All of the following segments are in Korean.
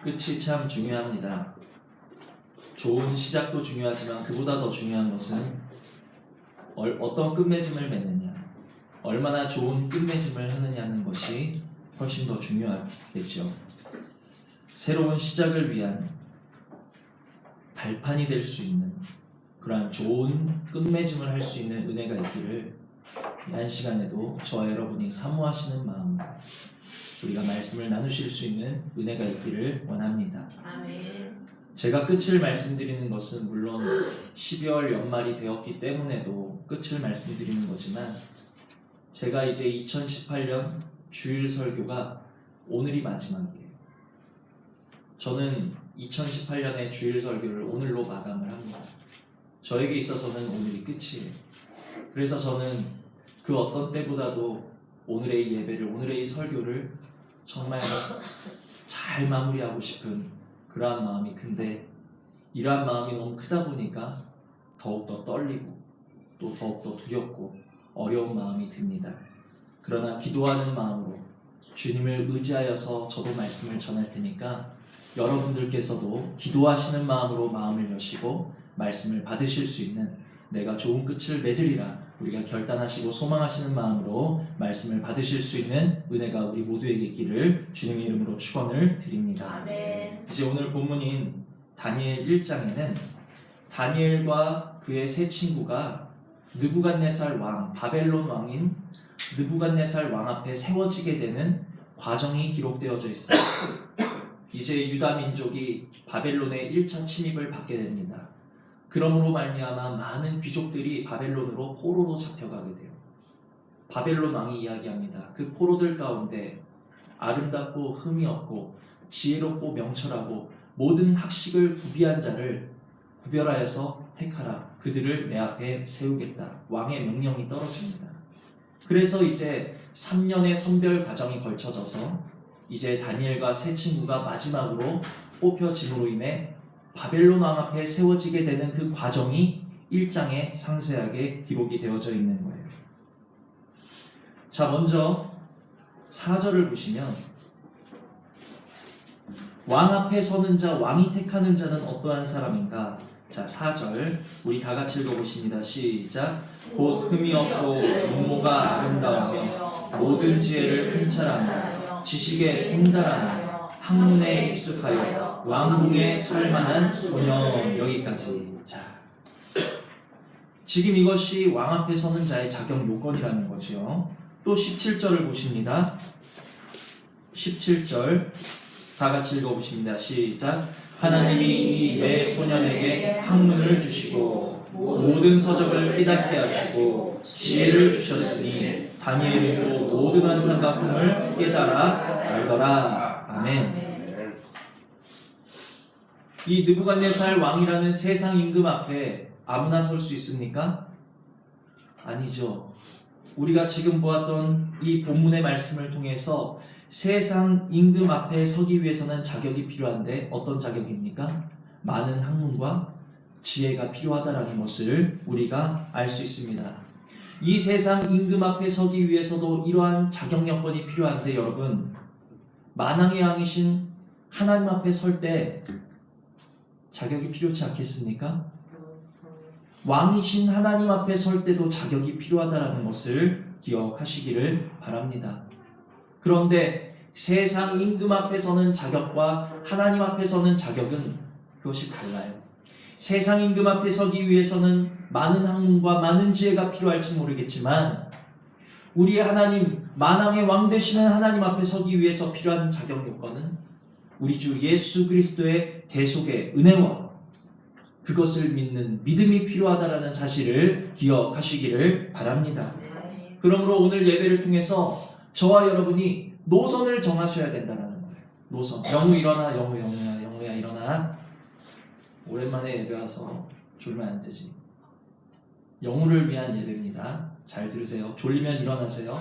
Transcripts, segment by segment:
끝이 참 중요합니다. 좋은 시작도 중요하지만 그보다 더 중요한 것은 어떤 끝맺음을 맺느냐, 얼마나 좋은 끝맺음을 하느냐는 것이 훨씬 더 중요하겠죠. 새로운 시작을 위한 발판이 될 수 있는 그러한 좋은 끝맺음을 할 수 있는 은혜가 있기를 이 시간에도 저와 여러분이 사모하시는 마음으로 우리가 말씀을 나누실 수 있는 은혜가 있기를 원합니다. 아멘. 제가 끝을 말씀드리는 것은 물론 12월 연말이 되었기 때문에도 끝을 말씀드리는 거지만 제가 이제 2018년 주일 설교가 오늘이 마지막이에요. 저는 2018년의 주일 설교를 오늘로 마감을 합니다. 저에게 있어서는 오늘이 끝이에요. 그래서 저는 그 어떤 때보다도 오늘의 예배를, 오늘의 이 설교를 정말 잘 마무리하고 싶은 그러한 마음이 큰데 이러한 마음이 너무 크다 보니까 더욱더 떨리고 또 더욱더 두렵고 어려운 마음이 듭니다. 그러나 기도하는 마음으로 주님을 의지하여서 저도 말씀을 전할 테니까 여러분들께서도 기도하시는 마음으로 마음을 여시고 말씀을 받으실 수 있는 내가 좋은 끝을 맺으리라 우리가 결단하시고 소망하시는 마음으로 말씀을 받으실 수 있는 은혜가 우리 모두에게 있기를 주님의 이름으로 축원을 드립니다. 아멘. 이제 오늘 본문인 다니엘 1장에는 다니엘과 그의 세 친구가 느부갓네살 왕, 바벨론 왕인 느부갓네살 왕 앞에 세워지게 되는 과정이 기록되어져 있어요. 이제 유다 민족이 바벨론의 1차 침입을 받게 됩니다. 그러므로 말미암아 많은 귀족들이 바벨론으로 포로로 잡혀가게 돼요. 바벨론 왕이 이야기합니다. 그 포로들 가운데 아름답고 흠이 없고 지혜롭고 명철하고 모든 학식을 구비한 자를 구별하여서 택하라. 그들을 내 앞에 세우겠다. 왕의 명령이 떨어집니다. 그래서 이제 3년의 선별 과정이 걸쳐져서 이제 다니엘과 세 친구가 마지막으로 뽑혀짐으로 인해 바벨론 왕 앞에 세워지게 되는 그 과정이 1장에 상세하게 기록이 되어져 있는 거예요. 자, 먼저 4절을 보시면 왕 앞에 서는 자, 왕이 택하는 자는 어떠한 사람인가? 자, 4절 우리 다 같이 읽어보십니다. 시작. 곧 흠이 없고 용모가 아름다우며 모든 지혜를 통찰하며 지식에 통달하며 학문에 익숙하여 왕궁에 살만한 소년. 여기까지. 자, 지금 이것이 왕 앞에 서는 자의 자격 요건이라는 거죠. 또 17절을 보십니다. 17절 다 같이 읽어보십니다. 시작. 하나님이 이 내 소년에게 학문을 주시고 모든 서적을 깨닫게 하시고 지혜를 주셨으니 다니엘도 모든 환상과 꿈을 깨달아 알더라. 아멘. 이 느부갓네살 왕이라는 세상 임금 앞에 아무나 설 수 있습니까? 아니죠. 우리가 지금 보았던 이 본문의 말씀을 통해서 세상 임금 앞에 서기 위해서는 자격이 필요한데 어떤 자격입니까? 많은 학문과 지혜가 필요하다라는 것을 우리가 알 수 있습니다. 이 세상 임금 앞에 서기 위해서도 이러한 자격 여건이 필요한데 여러분, 만왕의 왕이신 하나님 앞에 설 때 자격이 필요치 않겠습니까? 왕이신 하나님 앞에 설 때도 자격이 필요하다는 것을 기억하시기를 바랍니다. 그런데 세상 임금 앞에 서는 자격과 하나님 앞에 서는 자격은 그것이 달라요. 세상 임금 앞에 서기 위해서는 많은 학문과 많은 지혜가 필요할지 모르겠지만 우리의 하나님, 만왕의 왕 되시는 하나님 앞에 서기 위해서 필요한 자격 요건은 우리 주 예수 그리스도의 대속의 은혜와 그것을 믿는 믿음이 필요하다라는 사실을 기억하시기를 바랍니다. 그러므로 오늘 예배를 통해서 저와 여러분이 노선을 정하셔야 된다는 거예요. 노선. 영우 일어나, 영우야 일어나. 오랜만에 예배 와서 졸면 안 되지. 영우를 위한 예배입니다. 잘 들으세요. 졸리면 일어나세요.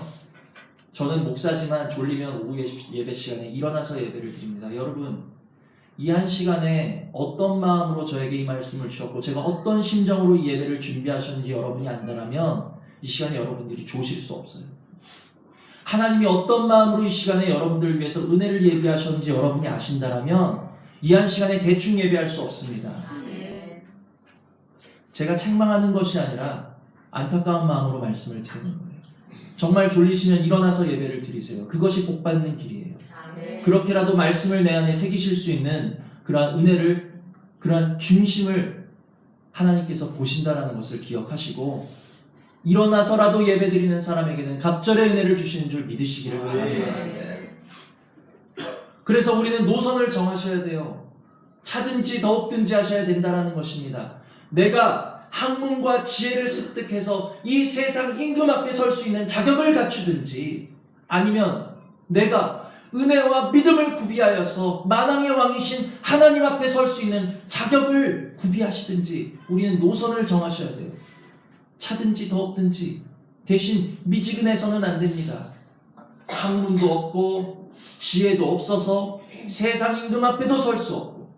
저는 목사지만 졸리면 오후 예배 시간에 일어나서 예배를 드립니다. 여러분, 이 한 시간에 어떤 마음으로 저에게 이 말씀을 주셨고 제가 어떤 심정으로 이 예배를 준비하셨는지 여러분이 안다면 이 시간에 여러분들이 조실 수 없어요. 하나님이 어떤 마음으로 이 시간에 여러분들을 위해서 은혜를 예비하셨는지 여러분이 아신다면 이 한 시간에 대충 예배할 수 없습니다. 제가 책망하는 것이 아니라 안타까운 마음으로 말씀을 드리는 거예요. 정말 졸리시면 일어나서 예배를 드리세요. 그것이 복받는 길이에요. 그렇게라도 말씀을 내 안에 새기실 수 있는 그러한 은혜를, 그러한 중심을 하나님께서 보신다라는 것을 기억하시고 일어나서라도 예배드리는 사람에게는 갑절의 은혜를 주시는 줄 믿으시기를 바랍니다. 그래서 우리는 노선을 정하셔야 돼요. 차든지 더욱든지 하셔야 된다라는 것입니다. 내가 학문과 지혜를 습득해서 이 세상 임금 앞에 설 수 있는 자격을 갖추든지 아니면 내가 은혜와 믿음을 구비하여서 만왕의 왕이신 하나님 앞에 설 수 있는 자격을 구비하시든지 우리는 노선을 정하셔야 돼요. 차든지 더욱든지. 대신 미지근해서는 안 됩니다. 학문도 없고 지혜도 없어서 세상 임금 앞에도 설 수 없고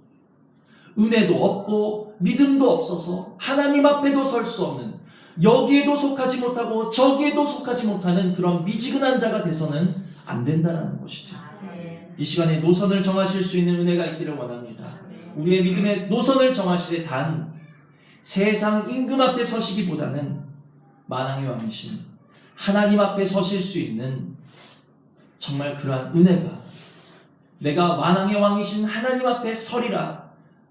은혜도 없고 믿음도 없어서 하나님 앞에도 설 수 없는, 여기에도 속하지 못하고 저기에도 속하지 못하는 그런 미지근한 자가 돼서는 안 된다는 것이죠. 이 시간에 노선을 정하실 수 있는 은혜가 있기를 원합니다. 우리의 믿음의 노선을 정하시되 단 세상 임금 앞에 서시기보다는 만왕의 왕이신 하나님 앞에 서실 수 있는 정말 그러한 은혜가, 내가 만왕의 왕이신 하나님 앞에 서리라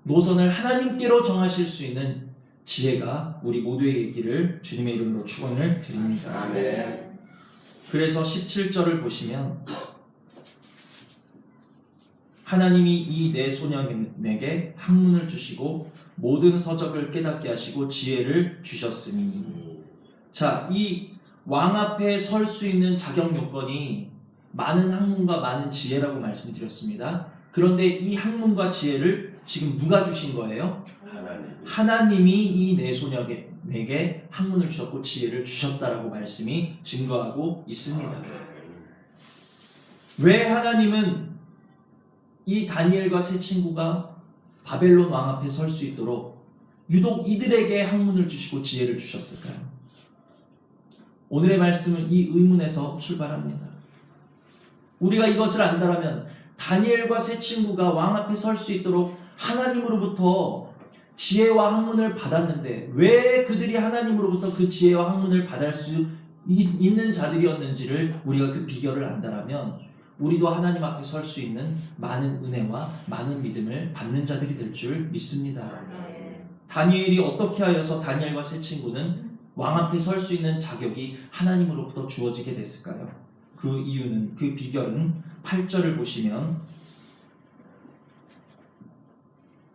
노선을 하나님께로 정하실 수 있는 지혜가 우리 모두에게 있기를 주님의 이름으로 축원을 드립니다. 아멘. 그래서 17절을 보시면 하나님이 이 내 소년에게 학문을 주시고 모든 서적을 깨닫게 하시고 지혜를 주셨으니. 자, 이 왕 앞에 설 수 있는 자격 요건이 많은 학문과 많은 지혜라고 말씀드렸습니다. 그런데 이 학문과 지혜를 지금 누가 주신 거예요? 하나님이 이 내 소년에게 학문을 주셨고 지혜를 주셨다라고 말씀이 증거하고 있습니다. 왜 하나님은 이 다니엘과 세 친구가 바벨론 왕 앞에 설 수 있도록 유독 이들에게 학문을 주시고 지혜를 주셨을까요? 오늘의 말씀은 이 의문에서 출발합니다. 우리가 이것을 안다라면 다니엘과 세 친구가 왕 앞에 설 수 있도록 하나님으로부터 지혜와 학문을 받았는데 왜 그들이 하나님으로부터 그 지혜와 학문을 받을 수 있는 자들이었는지를 우리가 그 비결을 안다라면 우리도 하나님 앞에 설 수 있는 많은 은혜와 많은 믿음을 받는 자들이 될 줄 믿습니다. 다니엘이 어떻게 하여서 다니엘과 세 친구는 왕 앞에 설 수 있는 자격이 하나님으로부터 주어지게 됐을까요? 그 이유는, 그 비결은 8절을 보시면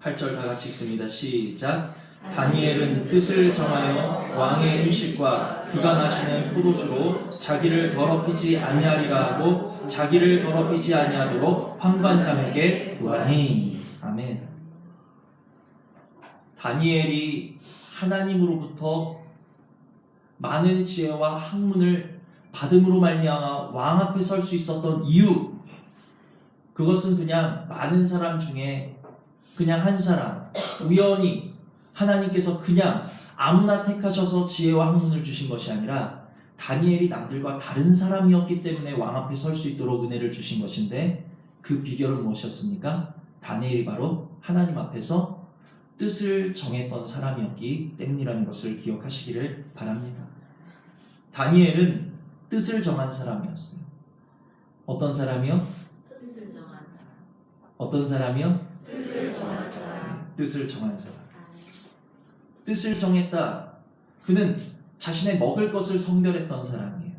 8절 다 같이 읽습니다. 시작. 다니엘은 뜻을 정하여 왕의 음식과 그가 마시는 포도주로 자기를 더럽히지 아니하리라 하고 자기를 더럽히지 아니하도록 환관장에게 구하니. 아멘. 다니엘이 하나님으로부터 많은 지혜와 학문을 받음으로 말미암아 왕 앞에 설 수 있었던 이유, 그것은 그냥 많은 사람 중에 그냥 한 사람, 우연히 하나님께서 그냥 아무나 택하셔서 지혜와 학문을 주신 것이 아니라 다니엘이 남들과 다른 사람이었기 때문에 왕 앞에 설 수 있도록 은혜를 주신 것인데, 그 비결은 무엇이었습니까? 다니엘이 바로 하나님 앞에서 뜻을 정했던 사람이었기 때문이라는 것을 기억하시기를 바랍니다. 다니엘은 뜻을 정한 사람이었어요. 어떤 사람이요? 뜻을 정한 사람. 어떤 사람이요? 뜻을 정한 사람. 뜻을 정한 사람. 뜻을 정했다. 그는 자신의 먹을 것을 성별했던 사람이에요.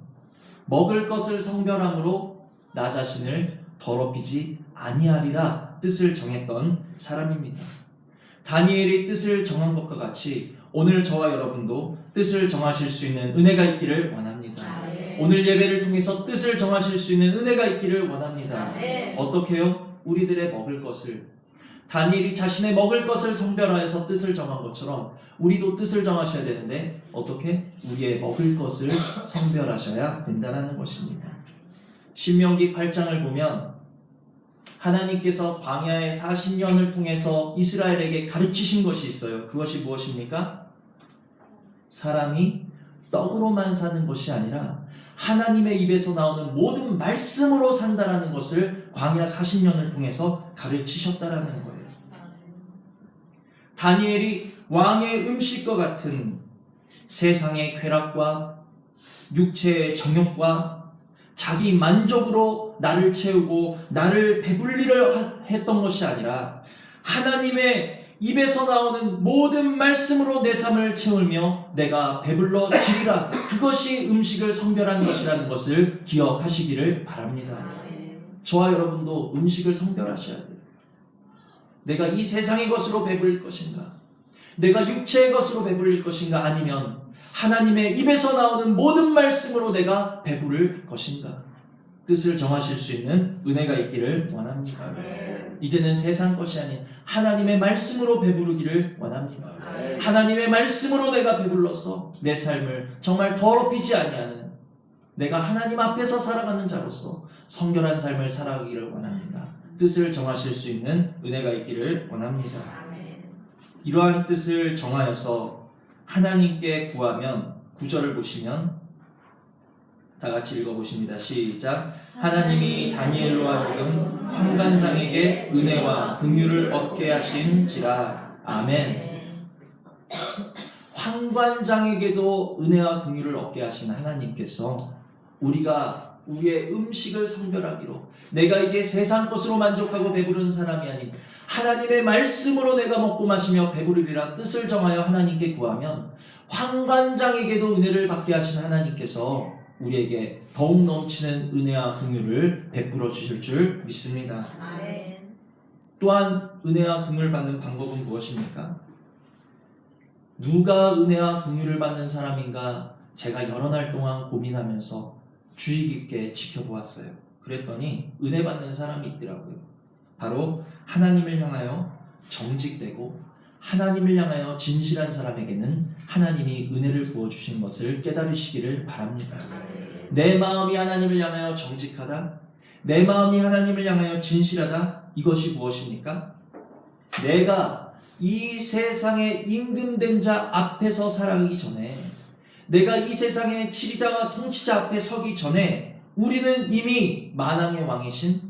먹을 것을 성별함으로 나 자신을 더럽히지 아니하리라 뜻을 정했던 사람입니다. 다니엘이 뜻을 정한 것과 같이 오늘 저와 여러분도 뜻을 정하실 수 있는 은혜가 있기를 원합니다. 오늘 예배를 통해서 뜻을 정하실 수 있는 은혜가 있기를 원합니다. 어떻게요? 우리들의 먹을 것을, 다니엘이 자신의 먹을 것을 성별하여서 뜻을 정한 것처럼 우리도 뜻을 정하셔야 되는데 어떻게? 우리의 먹을 것을 성별하셔야 된다는 것입니다. 신명기 8장을 보면 하나님께서 광야의 40년을 통해서 이스라엘에게 가르치신 것이 있어요. 그것이 무엇입니까? 사람이 떡으로만 사는 것이 아니라 하나님의 입에서 나오는 모든 말씀으로 산다라는 것을 광야 40년을 통해서 가르치셨다라는 거예요. 다니엘이 왕의 음식과 같은 세상의 쾌락과 육체의 정욕과 자기 만족으로 나를 채우고 나를 배불리려 했던 것이 아니라 하나님의 입에서 나오는 모든 말씀으로 내 삶을 채우며 내가 배불러 지리라, 그것이 음식을 성별하는 것이라는 것을 기억하시기를 바랍니다. 저와 여러분도 음식을 성별하셔야 돼요. 내가 이 세상의 것으로 배불릴 것인가, 내가 육체의 것으로 배불릴 것인가, 아니면 하나님의 입에서 나오는 모든 말씀으로 내가 배부를 것인가, 뜻을 정하실 수 있는 은혜가 있기를 원합니다. 이제는 세상 것이 아닌 하나님의 말씀으로 배부르기를 원합니다. 하나님의 말씀으로 내가 배불러서 내 삶을 정말 더럽히지 아니하는, 내가 하나님 앞에서 살아가는 자로서 성결한 삶을 살아가기를 원합니다. 뜻을 정하실 수 있는 은혜가 있기를 원합니다. 이러한 뜻을 정하여서 하나님께 구하면, 9절을 보시면 다 같이 읽어보십니다. 시작. 하나님이 다니엘로 하여금 환관장에게 은혜와 긍휼을 얻게 하신지라. 아멘. 환관장에게도 은혜와 긍휼을 얻게 하신 하나님께서 우리가 우리의 음식을 성별하기로, 내가 이제 세상 것으로 만족하고 배부른 사람이 아닌 하나님의 말씀으로 내가 먹고 마시며 배부르리라 뜻을 정하여 하나님께 구하면 환관장에게도 은혜를 받게 하신 하나님께서 우리에게 더욱 넘치는 은혜와 긍휼을 베풀어 주실 줄 믿습니다. 아멘. 또한 은혜와 긍휼을 받는 방법은 무엇입니까? 누가 은혜와 긍휼을 받는 사람인가 제가 여러 날 동안 고민하면서 주의 깊게 지켜보았어요. 그랬더니 은혜 받는 사람이 있더라고요. 바로 하나님을 향하여 정직되고 하나님을 향하여 진실한 사람에게는 하나님이 은혜를 부어주신 것을 깨달으시기를 바랍니다. 내 마음이 하나님을 향하여 정직하다, 내 마음이 하나님을 향하여 진실하다, 이것이 무엇입니까? 내가 이 세상의 임금된 자 앞에서 살아가기 전에, 내가 이 세상의 지리자와 통치자 앞에 서기 전에 우리는 이미 만왕의 왕이신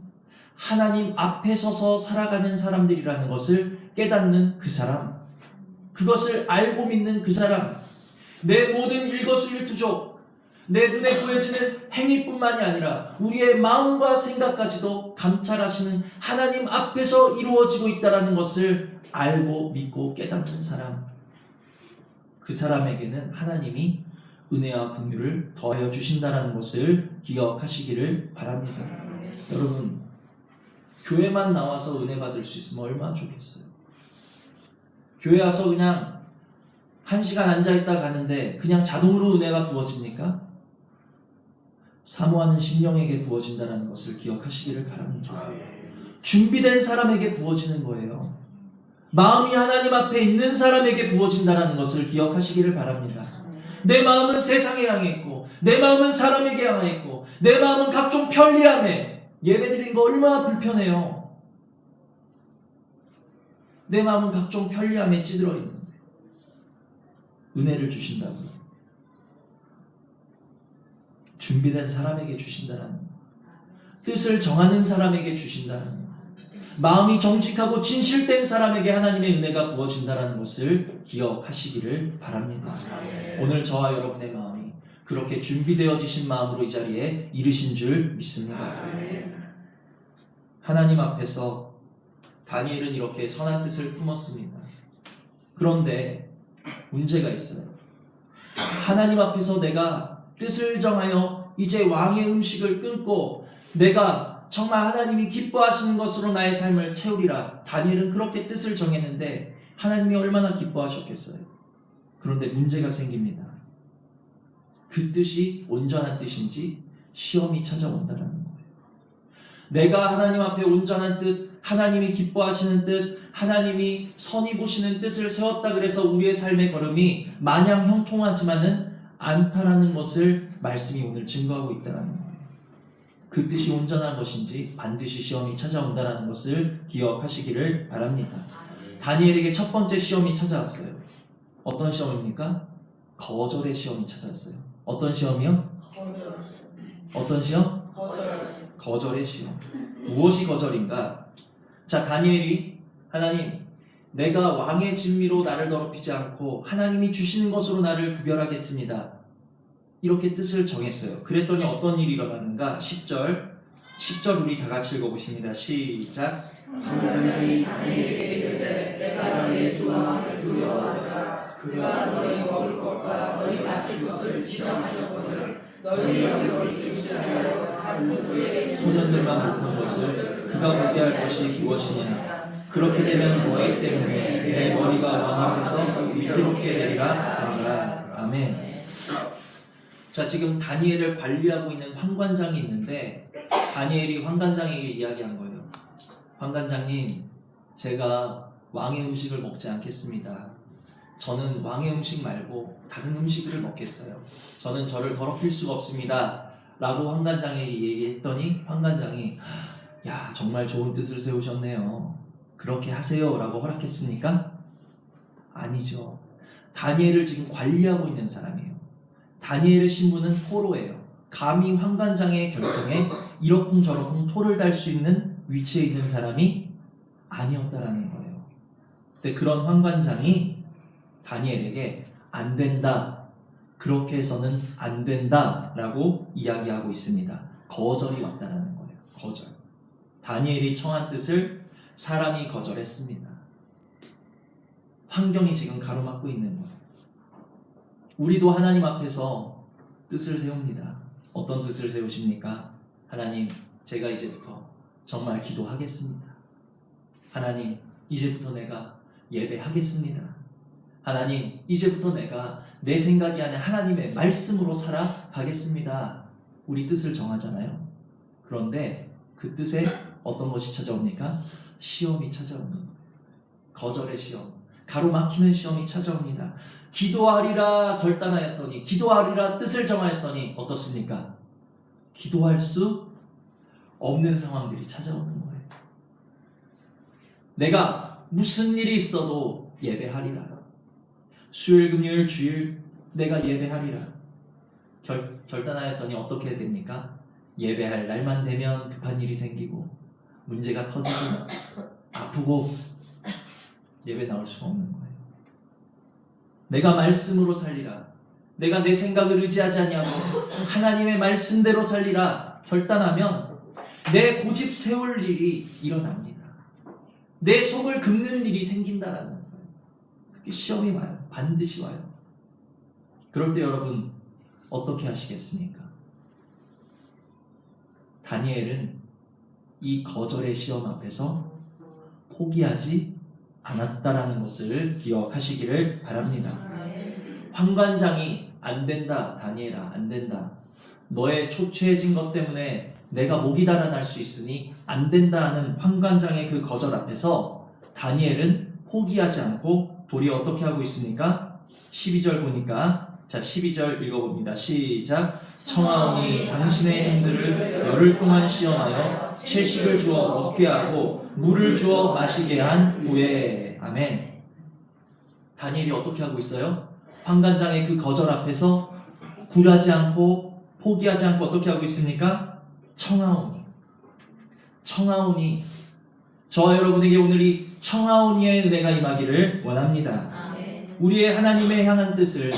하나님 앞에 서서 살아가는 사람들이라는 것을 깨닫는 그 사람, 그것을 알고 믿는 그 사람, 내 모든 일거수일투족, 내 눈에 보여지는 행위뿐만이 아니라 우리의 마음과 생각까지도 감찰하시는 하나님 앞에서 이루어지고 있다는 것을 알고 믿고 깨닫는 사람, 그 사람에게는 하나님이 은혜와 긍휼을 더하여 주신다는 것을 기억하시기를 바랍니다. 여러분, 교회만 나와서 은혜 받을 수 있으면 얼마나 좋겠어요. 교회 와서 그냥 1시간 앉아있다 가는데 그냥 자동으로 은혜가 부어집니까? 사모하는 심령에게 부어진다는 것을 기억하시기를 바랍니다. 준비된 사람에게 부어지는 거예요. 마음이 하나님 앞에 있는 사람에게 부어진다는 것을 기억하시기를 바랍니다. 내 마음은 세상에 향해 있고, 내 마음은 사람에게 향해 있고, 내 마음은 각종 편리함에, 예배드리는 거 얼마나 불편해요. 내 마음은 각종 편리함에 찌들어 있는데 은혜를 주신다고요. 준비된 사람에게 주신다는, 뜻을 정하는 사람에게 주신다는, 마음이 정직하고 진실된 사람에게 하나님의 은혜가 부어진다는 것을 기억하시기를 바랍니다. 오늘 저와 여러분의 마음이 그렇게 준비되어지신 마음으로 이 자리에 이르신 줄 믿습니다. 하나님 앞에서 다니엘은 이렇게 선한 뜻을 품었습니다. 그런데 문제가 있어요. 하나님 앞에서 내가 뜻을 정하여 이제 왕의 음식을 끊고 내가 정말 하나님이 기뻐하시는 것으로 나의 삶을 채우리라. 다니엘은 그렇게 뜻을 정했는데 하나님이 얼마나 기뻐하셨겠어요. 그런데 문제가 생깁니다. 그 뜻이 온전한 뜻인지 시험이 찾아온다는 거예요. 내가 하나님 앞에 온전한 뜻, 하나님이 기뻐하시는 뜻, 하나님이 선히 보시는 뜻을 세웠다 그래서 우리의 삶의 걸음이 마냥 형통하지만은 않다라는 것을 말씀이 오늘 증거하고 있다는 거예요. 그 뜻이 온전한 것인지 반드시 시험이 찾아온다는 것을 기억하시기를 바랍니다. 다니엘에게 첫 번째 시험이 찾아왔어요. 어떤 시험입니까? 거절의 시험이 찾아왔어요. 어떤 시험이요? 어떤 시험? 거절의 시험. 무엇이 거절인가? 자, 다니엘이 하나님, 내가 왕의 진미로 나를 더럽히지 않고 하나님이 주시는 것으로 나를 구별하겠습니다. 이렇게 뜻을 정했어요. 그랬더니 어떤 일이 일어나는가? 10절 우리 다 같이 읽어보십니다. 시작. 환관장이 다니엘에게 이르되 내가 너희 주 왕을 두려워하노라. 그가 너희 먹을 것과 너희 마실 것을 지정하셨거늘 너희 영으로 주시하여 다른 소리에 소년들만 못한 것을 그가 보게 할 것이 무엇이냐? 그렇게 되면 너희 때문에 내 머리가 왕 앞에서 위태롭게 되리라 하니라. 아멘. 자, 지금 다니엘을 관리하고 있는 환관장이 있는데 다니엘이 환관장에게 이야기한 거예요. 환관장님, 제가 왕의 음식을 먹지 않겠습니다. 저는 왕의 음식 말고 다른 음식을 먹겠어요. 저는 저를 더럽힐 수가 없습니다. 라고 환관장에게 얘기했더니 환관장이 야, 정말 좋은 뜻을 세우셨네요. 그렇게 하세요. 라고 허락했습니까? 아니죠. 다니엘을 지금 관리하고 있는 사람이에요. 다니엘의 신분은 포로예요. 감히 환관장의 결정에 이러쿵저러쿵 토를 달 수 있는 위치에 있는 사람이 아니었다라는 거예요. 근데 그런 환관장이 다니엘에게 안 된다. 그렇게 해서는 안 된다. 라고 이야기하고 있습니다. 거절이 왔다라는 거예요. 거절. 다니엘이 청한 뜻을 사람이 거절했습니다. 환경이 지금 가로막고 있는 거예요. 우리도 하나님 앞에서 뜻을 세웁니다. 어떤 뜻을 세우십니까? 하나님, 제가 이제부터 정말 기도하겠습니다. 하나님, 이제부터 내가 예배하겠습니다. 하나님, 이제부터 내가 내 생각이 아닌 하나님의 말씀으로 살아가겠습니다. 우리 뜻을 정하잖아요. 그런데 그 뜻에 어떤 것이 찾아옵니까? 시험이 찾아오는 거예요. 거절의 시험, 가로막히는 시험이 찾아옵니다. 기도하리라 결단하였더니, 기도하리라 뜻을 정하였더니 어떻습니까? 기도할 수 없는 상황들이 찾아오는 거예요. 내가 무슨 일이 있어도 예배하리라. 수요일, 금요일, 주일 내가 예배하리라. 결단하였더니 어떻게 됩니까? 예배할 날만 되면 급한 일이 생기고 문제가 터지고 아프고 예배 나올 수가 없는 거예요. 내가 말씀으로 살리라. 내가 내 생각을 의지하지 아니하고 하나님의 말씀대로 살리라. 결단하면 내 고집 세울 일이 일어납니다. 내 속을 긁는 일이 생긴다라는 거예요. 그게 시험이 와요. 반드시 와요. 그럴 때 여러분 어떻게 하시겠습니까? 다니엘은 이 거절의 시험 앞에서 포기하지 않았다라는 것을 기억하시기를 바랍니다. 환관장이 안 된다, 다니엘아, 안 된다. 너의 초췌해진 것 때문에 내가 목이 달아날 수 있으니 안 된다 하는 환관장의 그 거절 앞에서 다니엘은 포기하지 않고 도리어 어떻게 하고 있습니까? 12절 보니까, 자, 12절 읽어봅니다. 시작. 청하오니 당신의 종들을 열흘 동안 시험하여 채식을 주어 먹게 하고 물을 주어 마시게 한 후에. 아멘. 다니엘이 어떻게 하고 있어요? 환관장의 그 거절 앞에서 굴하지 않고 포기하지 않고 어떻게 하고 있습니까? 청하오니. 청하오니. 저와 여러분에게 오늘 이 청하오니의 은혜가 임하기를 원합니다. 아멘. 우리의 하나님의 향한 뜻을,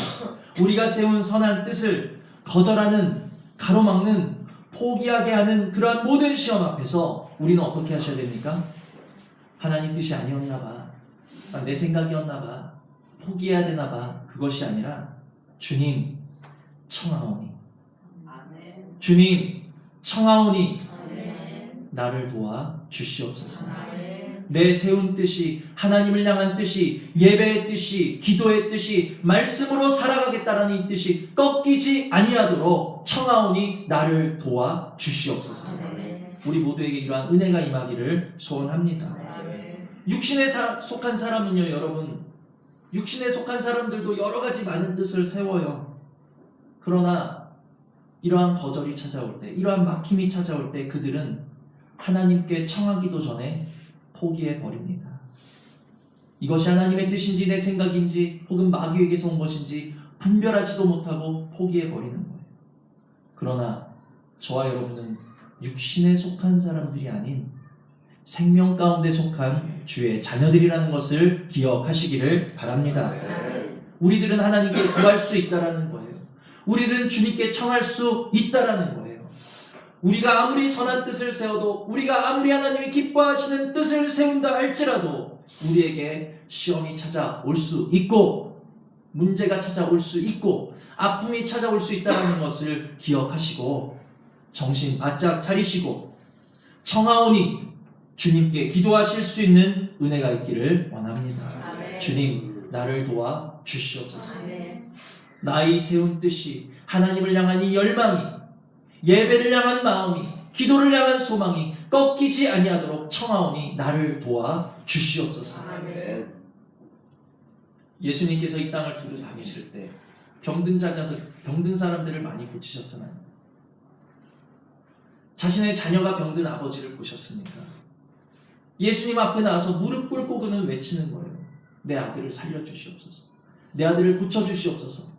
우리가 세운 선한 뜻을 거절하는, 가로막는, 포기하게 하는 그러한 모든 시험 앞에서 우리는 어떻게 하셔야 됩니까? 하나님 뜻이 아니었나 봐. 내 생각이었나 봐. 포기해야 되나 봐. 그것이 아니라 주님 청하오니. 아멘. 주님 청하오니 아멘. 나를 도와 주시옵소서. 아멘. 내 세운 뜻이, 하나님을 향한 뜻이, 예배의 뜻이, 기도의 뜻이, 말씀으로 살아가겠다라는 이 뜻이 꺾이지 아니하도록 청하오니 나를 도와 주시옵소서. 아멘. 우리 모두에게 이러한 은혜가 임하기를 소원합니다. 아멘. 육신에 속한 사람은요, 여러분, 육신에 속한 사람들도 여러 가지 많은 뜻을 세워요. 그러나 이러한 거절이 찾아올 때, 이러한 막힘이 찾아올 때 그들은 하나님께 청하기도 전에 포기해 버립니다. 이것이 하나님의 뜻인지 내 생각인지 혹은 마귀에게서 온 것인지 분별하지도 못하고 포기해 버리는 거예요. 그러나 저와 여러분은 육신에 속한 사람들이 아닌 생명 가운데 속한 주의 자녀들이라는 것을 기억하시기를 바랍니다. 우리들은 하나님께 구할 수 있다라는 거예요. 우리들은 주님께 청할 수 있다라는 거예요. 우리가 아무리 선한 뜻을 세워도, 우리가 아무리 하나님이 기뻐하시는 뜻을 세운다 할지라도 우리에게 시험이 찾아올 수 있고, 문제가 찾아올 수 있고, 아픔이 찾아올 수 있다는 것을 기억하시고 정신 바짝 차리시고 청하오니 주님께 기도하실 수 있는 은혜가 있기를 원합니다. 아멘. 주님, 나를 도와 주시옵소서. 아멘. 나의 세운 뜻이, 하나님을 향한 이 열망이, 예배를 향한 마음이, 기도를 향한 소망이 꺾이지 아니하도록 청하오니 나를 도와 주시옵소서. 아멘. 예수님께서 이 땅을 두루 다니실 때 병든 자녀들, 병든 사람들을 많이 고치셨잖아요. 자신의 자녀가 병든 아버지를 보셨습니까? 예수님 앞에 나와서 무릎 꿇고 그는 외치는 거예요. 내 아들을 살려주시옵소서. 내 아들을 고쳐주시옵소서.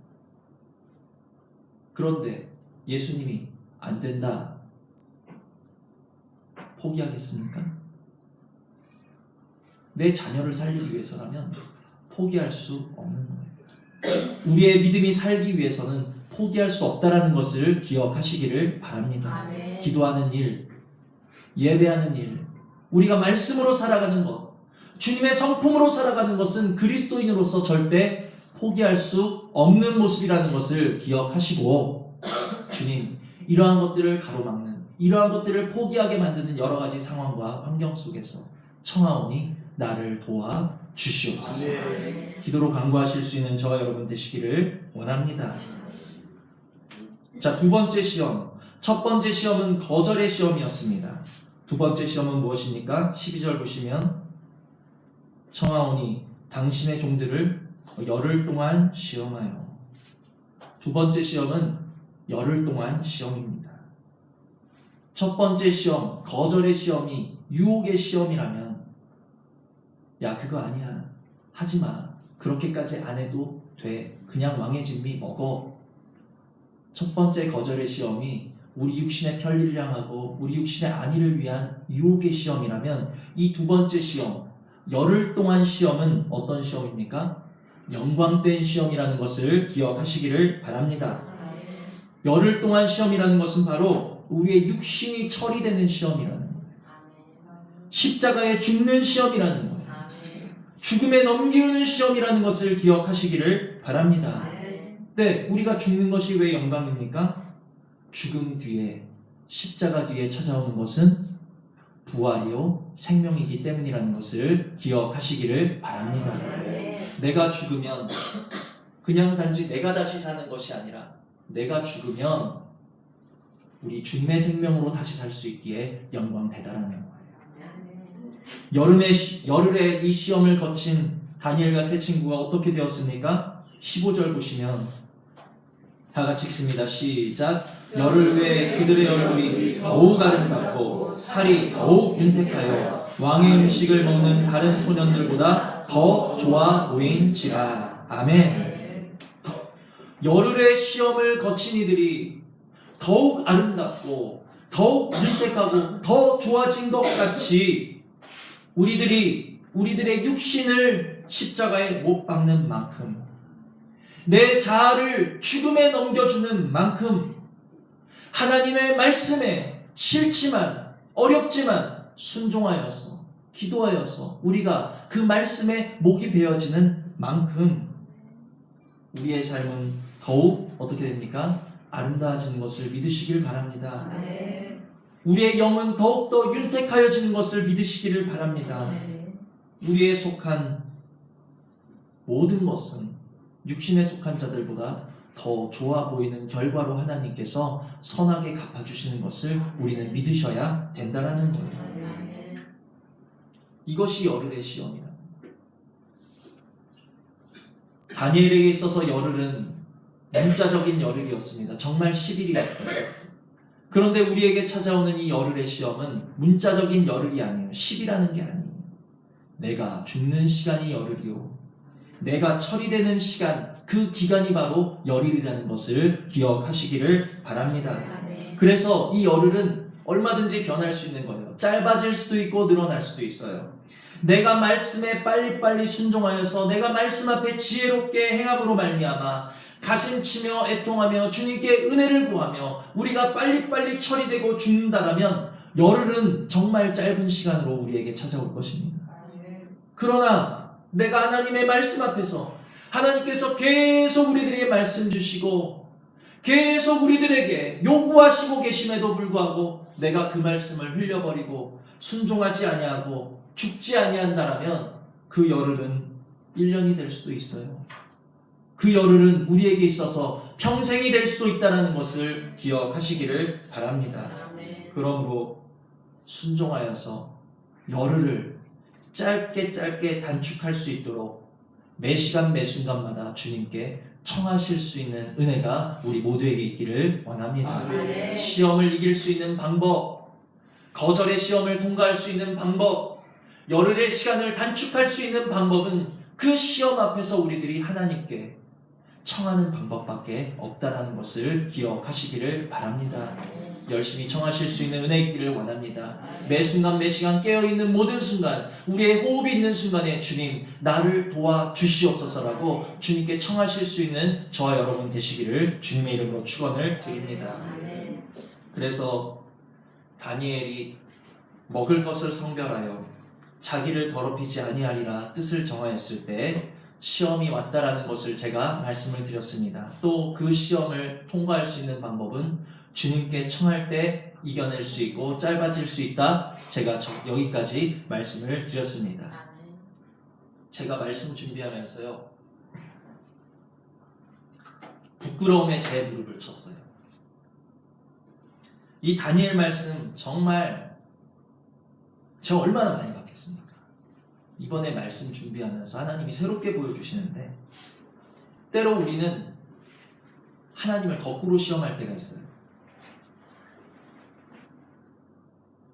그런데 예수님이 안 된다, 포기하겠습니까? 내 자녀를 살리기 위해서라면 포기할 수 없는 거예요. 우리의 믿음이 살기 위해서는 포기할 수 없다라는 것을 기억하시기를 바랍니다. 아멘. 기도하는 일, 예배하는 일, 우리가 말씀으로 살아가는 것, 주님의 성품으로 살아가는 것은 그리스도인으로서 절대 포기할 수 없는 모습이라는 것을 기억하시고, 주님, 이러한 것들을 가로막는, 이러한 것들을 포기하게 만드는 여러 가지 상황과 환경 속에서 청하오니 나를 도와 주시옵소서. 기도로 간구하실 수 있는 저와 여러분 되시기를 원합니다. 자, 두 번째 시험. 첫 번째 시험은 거절의 시험이었습니다. 두 번째 시험은 무엇입니까? 12절 보시면 청하오니 당신의 종들을 열흘 동안 시험하여. 두 번째 시험은 열흘 동안 시험입니다. 첫 번째 시험, 거절의 시험이 유혹의 시험이라면, 야, 그거 아니야, 하지마, 그렇게까지 안 해도 돼, 그냥 왕의 진미 먹어. 첫 번째 거절의 시험이 우리 육신의 편리를 향하고 우리 육신의 안위를 위한 유혹의 시험이라면, 이 두 번째 시험, 열흘 동안 시험은 어떤 시험입니까? 영광된 시험이라는 것을 기억하시기를 바랍니다. 열흘 동안 시험이라는 것은 바로 우리의 육신이 처리되는 시험이라는 거예요. 십자가에 죽는 시험이라는 거예요. 죽음에 넘기는 시험이라는 것을 기억하시기를 바랍니다. 네, 우리가 죽는 것이 왜 영광입니까? 죽음 뒤에, 십자가 뒤에 찾아오는 것은 부활이요 생명이기 때문이라는 것을 기억하시기를 바랍니다. 내가 죽으면 그냥 단지 내가 다시 사는 것이 아니라, 내가 죽으면 우리 주님의 생명으로 다시 살 수 있기에 영광 대단한 거예요. 열흘의 이 시험을 거친 다니엘과 세 친구가 어떻게 되었습니까? 15절 보시면 다 같이 읽습니다. 시작. 열흘 후에 그들의 얼굴이 더욱 아름답고 살이 더욱 윤택하여 왕의 음식을 먹는 다른 소년들보다 더 좋아 보인지라. 아멘. 열흘의 시험을 거친 이들이 더욱 아름답고 더욱 윤택하고 더 좋아진 것 같이, 우리들의 육신을 십자가에 못 박는 만큼, 내 자아를 죽음에 넘겨주는 만큼, 하나님의 말씀에 싫지만 어렵지만 순종하여서 기도하여서 우리가 그 말씀에 목이 베어지는 만큼 우리의 삶은 더욱 어떻게 됩니까? 아름다워지는 것을 믿으시길 바랍니다. 우리의 영은 더욱더 윤택하여지는 것을 믿으시기를 바랍니다. 우리에 속한 모든 것은 육신에 속한 자들보다 더 좋아 보이는 결과로 하나님께서 선하게 갚아주시는 것을 우리는 믿으셔야 된다는 거예요. 이것이 열흘의 시험이다. 다니엘에게 있어서 열흘은 문자적인 열흘이었습니다. 정말 10일이었어요. 그런데 우리에게 찾아오는 이 열흘의 시험은 문자적인 열흘이 아니에요. 10이라는 게 아니에요. 내가 죽는 시간이 열흘이요, 내가 처리되는 시간, 그 기간이 바로 열흘이라는 것을 기억하시기를 바랍니다. 그래서 이 열흘은 얼마든지 변할 수 있는 거예요. 짧아질 수도 있고 늘어날 수도 있어요. 내가 말씀에 빨리빨리 순종하여서 내가 말씀 앞에 지혜롭게 행함으로 말미암아 가슴치며 애통하며 주님께 은혜를 구하며 우리가 빨리빨리 처리되고 죽는다라면 열흘은 정말 짧은 시간으로 우리에게 찾아올 것입니다. 그러나 내가 하나님의 말씀 앞에서 하나님께서 계속 우리들에게 말씀 주시고 계속 우리들에게 요구하시고 계심에도 불구하고 내가 그 말씀을 흘려버리고 순종하지 아니하고 죽지 아니한다라면 그 열흘은 1년이 될 수도 있어요. 그 열흘은 우리에게 있어서 평생이 될 수도 있다는 것을 기억하시기를 바랍니다. 그러므로 순종하여서 열흘을 짧게 단축할 수 있도록 매 시간 매 순간마다 주님께 청하실 수 있는 은혜가 우리 모두에게 있기를 원합니다. 시험을 이길 수 있는 방법, 거절의 시험을 통과할 수 있는 방법, 열흘의 시간을 단축할 수 있는 방법은 그 시험 앞에서 우리들이 하나님께 청하는 방법밖에 없다는 것을 기억하시기를 바랍니다. 열심히 청하실 수 있는 은혜 있기를 원합니다. 매 순간 매 시간 깨어있는 모든 순간, 우리의 호흡이 있는 순간에 주님 나를 도와주시옵소서라고 주님께 청하실 수 있는 저와 여러분 되시기를 주님의 이름으로 축원을 드립니다. 그래서 다니엘이 먹을 것을 성별하여 자기를 더럽히지 아니하리라 뜻을 정하였을 때 시험이 왔다라는 것을 제가 말씀을 드렸습니다. 또 그 시험을 통과할 수 있는 방법은 주님께 청할 때 이겨낼 수 있고 짧아질 수 있다. 제가 여기까지 말씀을 드렸습니다. 제가 말씀 준비하면서요, 부끄러움에 제 무릎을 쳤어요. 이 다니엘 말씀 정말 저 얼마나 많이 받겠습니까? 이번에 말씀 준비하면서 하나님이 새롭게 보여주시는데 때로 우리는 하나님을 거꾸로 시험할 때가 있어요.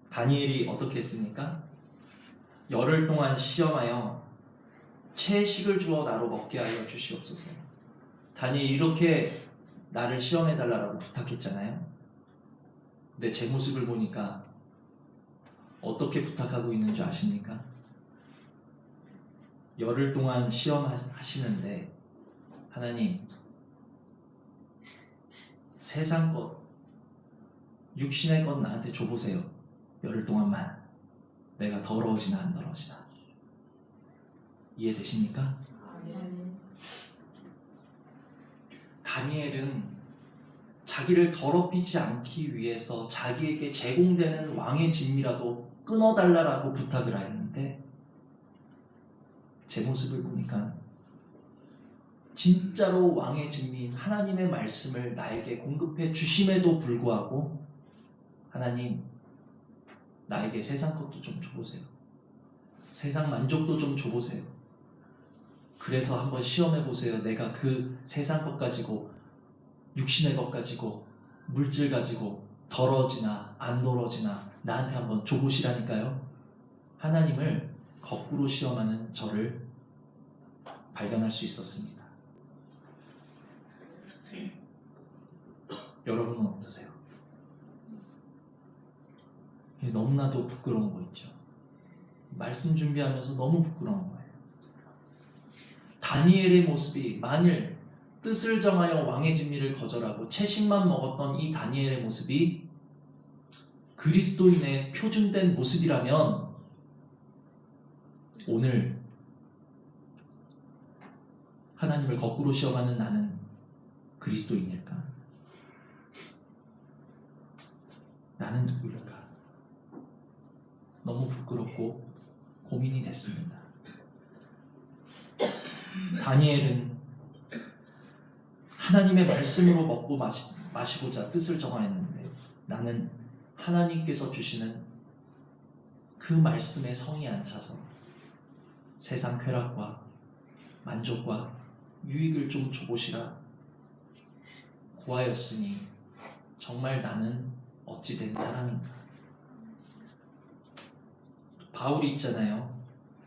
다니엘이 어떻게 했습니까? 열흘 동안 시험하여 채식을 주어 나로 먹게 하여 주시옵소서. 다니엘이 이렇게 나를 시험해달라고 부탁했잖아요. 근데 제 모습을 보니까 어떻게 부탁하고 있는 줄 아십니까? 열흘 동안 시험하시는데 하나님, 세상 것, 육신의 것 나한테 줘보세요. 열흘 동안만. 내가 더러워지나 안 더러워지나. 이해되십니까? 다니엘은 자기를 더럽히지 않기 위해서 자기에게 제공되는 왕의 진미라도 끊어달라고 부탁을 하였는데 제 모습을 보니까 진짜로 왕의 진미인 하나님의 말씀을 나에게 공급해 주심에도 불구하고 하나님, 나에게 세상 것도 좀 줘보세요. 세상 만족도 좀 줘보세요. 그래서 한번 시험해보세요. 내가 그 세상 것 가지고, 육신의 것 가지고, 물질 가지고 더러워지나 안 더러워지나 나한테 한번 줘보시라니까요. 하나님을 거꾸로 시험하는 저를 발견할 수 있었습니다. 여러분은 어떠세요? 너무나도 부끄러운 거 있죠. 말씀 준비하면서 너무 부끄러운 거예요. 다니엘의 모습이 만일 뜻을 정하여 왕의 진미를 거절하고 채식만 먹었던 이 다니엘의 모습이 그리스도인의 표준된 모습이라면 오늘 하나님을 거꾸로 시험하는 나는 그리스도인일까? 나는 누구일까? 너무 부끄럽고 고민이 됐습니다. 다니엘은 하나님의 말씀으로 먹고 마시고자 뜻을 정하였는데 나는 하나님께서 주시는 그 말씀에 성이 안 차서 세상 쾌락과 만족과 유익을 좀 줘보시라 구하였으니 정말 나는 어찌 된 사람인가. 바울이 있잖아요.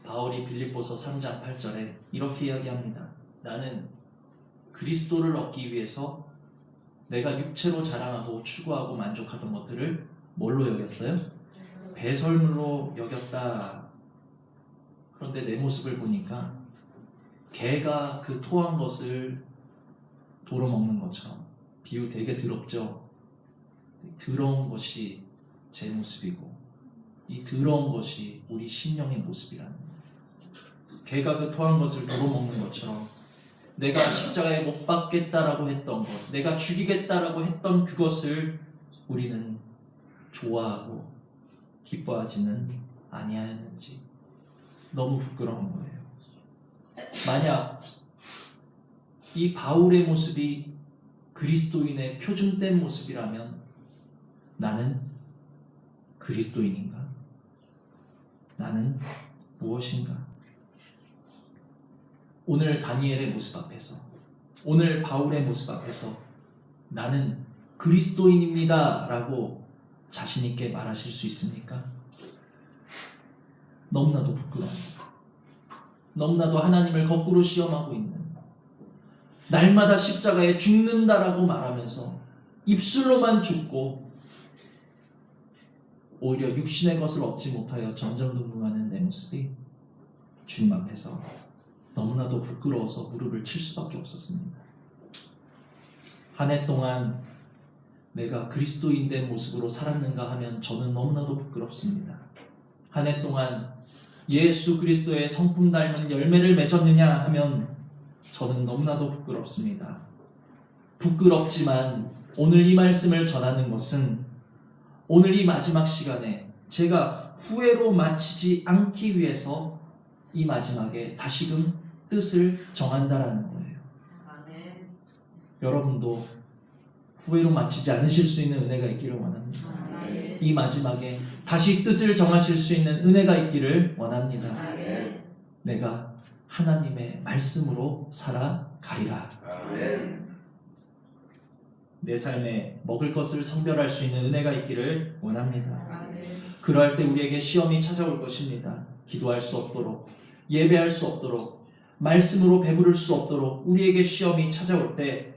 바울이 빌립보서 3장 8절에 이렇게 이야기합니다. 나는 그리스도를 얻기 위해서 내가 육체로 자랑하고 추구하고 만족하던 것들을 뭘로 여겼어요? 배설물로 여겼다. 그런데 내 모습을 보니까 개가 그 토한 것을 도로 먹는 것처럼, 비유 되게 더럽죠? 더러운 것이 제 모습이고 이 더러운 것이 우리 심령의 모습이라는 거예요. 개가 그 토한 것을 도로 먹는 것처럼 내가 십자가에 못 박겠다라고 했던 것, 내가 죽이겠다라고 했던 그것을 우리는 좋아하고 기뻐하지는 아니하였는지 너무 부끄러운 거예요. 만약 이 바울의 모습이 그리스도인의 표준된 모습이라면 나는 그리스도인인가? 나는 무엇인가? 오늘 다니엘의 모습 앞에서, 오늘 바울의 모습 앞에서 나는 그리스도인입니다 라고 자신 있게 말하실 수 있습니까? 너무나도 부끄러워요. 너무나도 하나님을 거꾸로 시험하고 있는, 날마다 십자가에 죽는다라고 말하면서 입술로만 죽고 오히려 육신의 것을 얻지 못하여 전전긍긍하는 내 모습이 주님 앞에서 너무나도 부끄러워서 무릎을 칠 수밖에 없었습니다. 한 해 동안 내가 그리스도인 된 모습으로 살았는가 하면 저는 너무나도 부끄럽습니다. 한 해 동안 예수 그리스도의 성품 닮은 열매를 맺었느냐 하면 저는 너무나도 부끄럽습니다. 부끄럽지만 오늘 이 말씀을 전하는 것은 오늘 이 마지막 시간에 제가 후회로 마치지 않기 위해서 이 마지막에 다시금 뜻을 정한다라는 거예요. 아멘. 여러분도 후회로 마치지 않으실 수 있는 은혜가 있기를 원합니다. 아멘. 이 마지막에 다시 뜻을 정하실 수 있는 은혜가 있기를 원합니다. 아멘. 내가 하나님의 말씀으로 살아가리라. 아멘. 내 삶에 먹을 것을 선별할 수 있는 은혜가 있기를 원합니다. 아멘. 그러할 때 우리에게 시험이 찾아올 것입니다. 기도할 수 없도록, 예배할 수 없도록, 말씀으로 배부를 수 없도록 우리에게 시험이 찾아올 때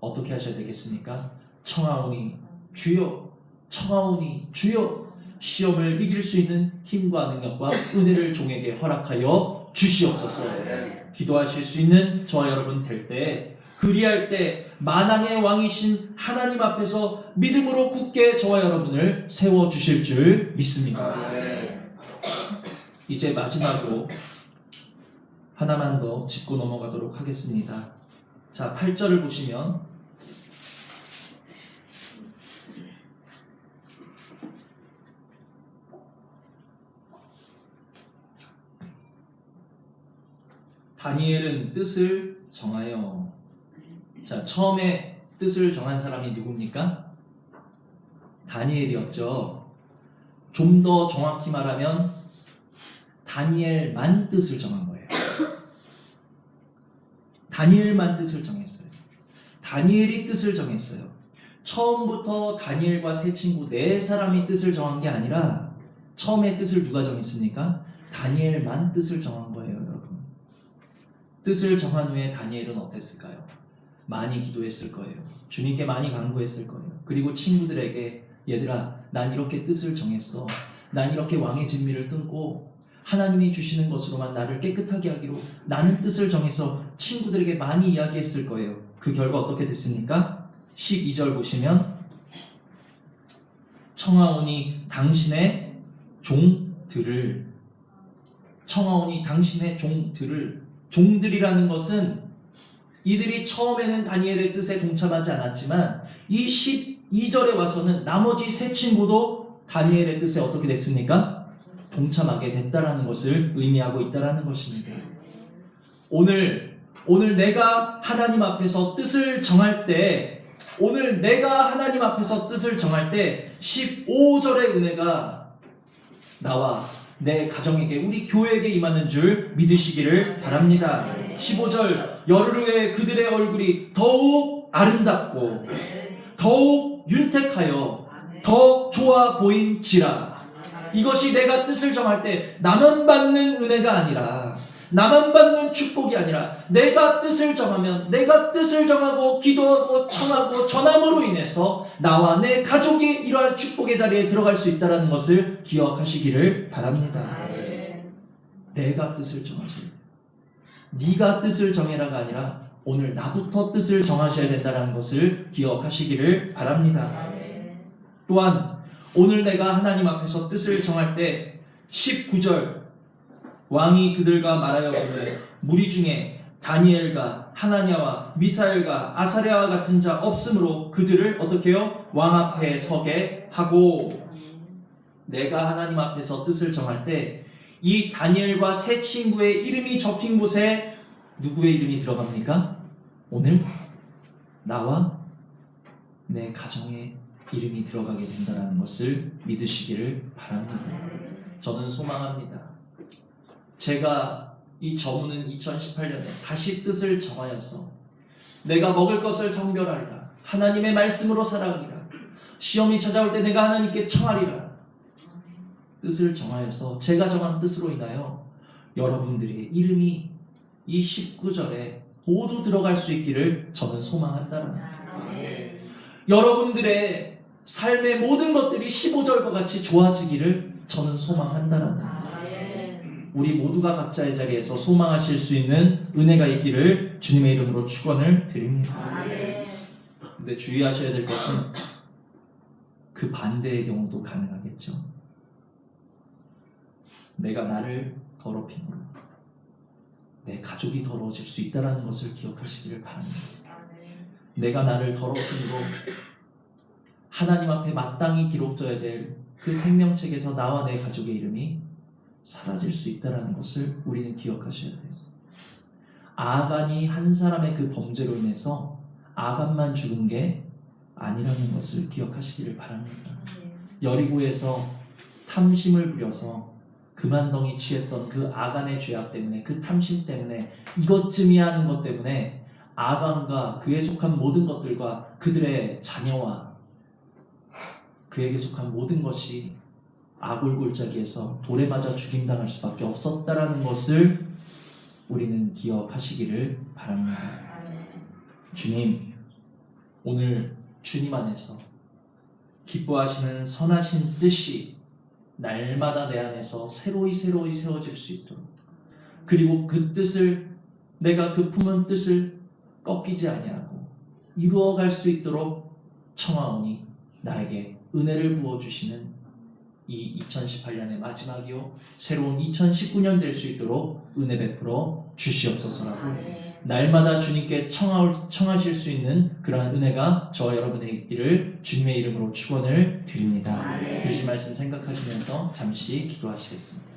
어떻게 하셔야 되겠습니까? 청하오니 주여, 청하오니 주여, 시험을 이길 수 있는 힘과 능력과 은혜를 종에게 허락하여 주시옵소서. 기도하실 수 있는 저와 여러분 될 때, 그리할 때 만왕의 왕이신 하나님 앞에서 믿음으로 굳게 저와 여러분을 세워주실 줄 믿습니다. 이제 마지막으로 하나만 더 짚고 넘어가도록 하겠습니다. 자, 8절을 보시면 다니엘은 뜻을 정하여. 자, 처음에 뜻을 정한 사람이 누굽니까? 다니엘이었죠. 좀 더 정확히 말하면 다니엘만 뜻을 정한 거예요. 다니엘만 뜻을 정했어요. 다니엘이 뜻을 정했어요. 처음부터 다니엘과 세 친구 네 사람이 뜻을 정한 게 아니라 처음에 뜻을 누가 정했습니까? 다니엘만 뜻을 정한 거예요, 여러분. 뜻을 정한 후에 다니엘은 어땠을까요? 많이 기도했을 거예요. 주님께 많이 간구했을 거예요. 그리고 친구들에게 얘들아, 난 이렇게 뜻을 정했어. 난 이렇게 왕의 진미를 끊고 하나님이 주시는 것으로만 나를 깨끗하게 하기로 나는 뜻을 정해서 친구들에게 많이 이야기했을 거예요. 그 결과 어떻게 됐습니까? 12절 보시면 청하오니 당신의 종들을, 청하오니 당신의 종들을, 종들이라는 것은 이들이 처음에는 다니엘의 뜻에 동참하지 않았지만 이 12절에 와서는 나머지 세 친구도 다니엘의 뜻에 어떻게 됐습니까? 동참하게 됐다라는 것을 의미하고 있다라는 것입니다. 오늘 내가 하나님 앞에서 뜻을 정할 때, 오늘 내가 하나님 앞에서 뜻을 정할 때 15절의 은혜가 나와 내 가정에게, 우리 교회에게 임하는 줄 믿으시기를 바랍니다. 15절, 열흘 후에 그들의 얼굴이 더욱 아름답고 더욱 윤택하여 더 좋아 보인지라. 이것이 내가 뜻을 정할 때 나만 받는 은혜가 아니라 나만 받는 축복이 아니라 내가 뜻을 정하면 내가 뜻을 정하고 기도하고 청하고 전함으로 인해서 나와 내 가족이 이러한 축복의 자리에 들어갈 수 있다는 것을 기억하시기를 바랍니다. 내가 뜻을 정하셔야 돼요. 네가 뜻을 정해라가 아니라 오늘 나부터 뜻을 정하셔야 된다는 것을 기억하시기를 바랍니다. 또한 오늘 내가 하나님 앞에서 뜻을 정할 때 19절 왕이 그들과 말하여 이르되 무리 중에 다니엘과 하나냐와 미사엘과 아사랴와 같은 자 없으므로 그들을 어떻게 해요? 왕 앞에 서게 하고. 내가 하나님 앞에서 뜻을 정할 때 이 다니엘과 세 친구의 이름이 적힌 곳에 누구의 이름이 들어갑니까? 오늘 나와 내 가정의 이름이 들어가게 된다는 것을 믿으시기를 바랍니다. 저는 소망합니다. 제가 이 저문은 2018년에 다시 뜻을 정하여서 내가 먹을 것을 정결하리라, 하나님의 말씀으로 살아가리라, 시험이 찾아올 때 내가 하나님께 청하리라, 뜻을 정하여서 제가 정한 뜻으로 인하여 여러분들의 이름이 이 19절에 모두 들어갈 수 있기를 저는 소망한다는 거예요. 여러분들의 삶의 모든 것들이 15절과 같이 좋아지기를 저는 소망한다는 거예요. 우리 모두가 각자의 자리에서 소망하실 수 있는 은혜가 있기를 주님의 이름으로 축원을 드립니다. 근데 주의하셔야 될 것은 그 반대의 경우도 가능하겠죠. 내가 나를 더럽힘으로 내 가족이 더러워질 수 있다는 것을 기억하시기를 바랍니다. 내가 나를 더럽힘으로 하나님 앞에 마땅히 기록되어야 될 그 생명책에서 나와 내 가족의 이름이 사라질 수 있다는 것을 우리는 기억하셔야 돼요. 아간이 한 사람의 그 범죄로 인해서 아간만 죽은 게 아니라는 것을 기억하시기를 바랍니다. 여리고에서 탐심을 부려서 그만덩이 취했던 그 아간의 죄악 때문에, 그 탐심 때문에, 이것쯤이야 하는 것 때문에 아간과 그에 속한 모든 것들과 그들의 자녀와 그에게 속한 모든 것이 아골골짜기에서 돌에 맞아 죽임당할 수밖에 없었다라는 것을 우리는 기억하시기를 바랍니다. 주님, 오늘 주님 안에서 기뻐하시는 선하신 뜻이 날마다 내 안에서 새로이 세워질 수 있도록, 그리고 그 뜻을, 내가 그 품은 뜻을 꺾이지 아니하고 이루어갈 수 있도록 청하오니 나에게 은혜를 부어주시는 이 2018년의 마지막이요 새로운 2019년 될 수 있도록 은혜 베풀어 주시옵소서라고 날마다 주님께 청하실 수 있는 그러한 은혜가 저와 여러분의 있기를 주님의 이름으로 축원을 드립니다. 드리신 말씀 생각하시면서 잠시 기도하시겠습니다.